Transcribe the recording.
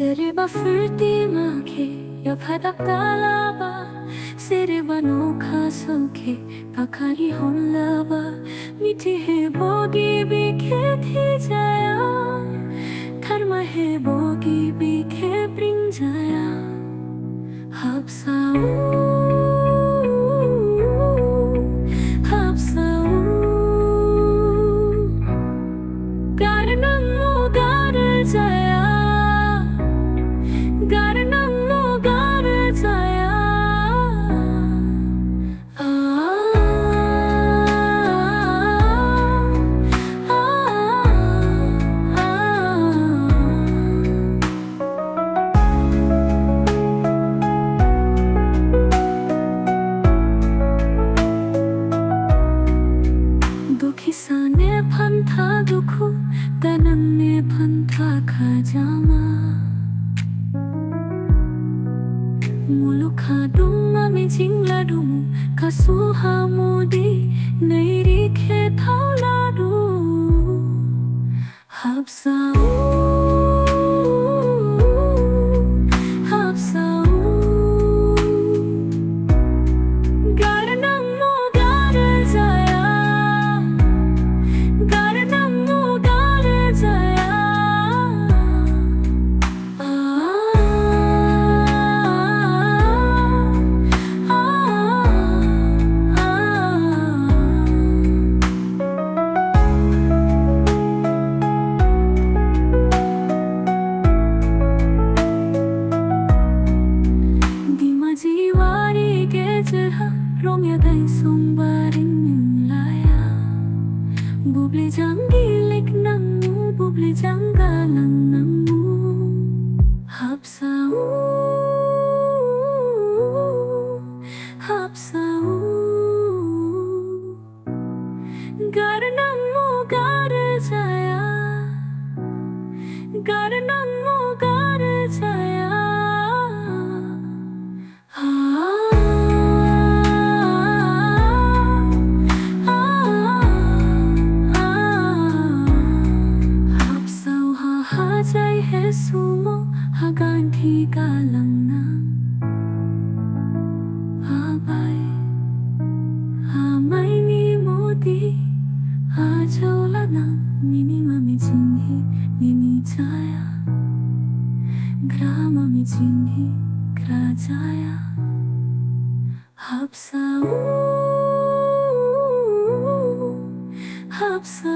Seriba fırtimake yaparak dalaba Seriba no khasuke pakari honlaba Miti he bogi bike thi jaya Karma he bogi bike bring jaya Hapsau Kisane phantha dukhu tananne phantha khajama mulukha dumma me jingla dum kasuha modi nairi khe thaula du hapsau Rongya dai sombaring nilaya Bubli jangi lek nangu Bubli janggalang nangu Hapsau Hapsau Gar nangu gar jaya Gar nangu gar jaya Sumo haganti galang na abay amay ni modi ajawla na nini mami jinhi nini jaya grama mi jinhi grajaya hapsau hapsau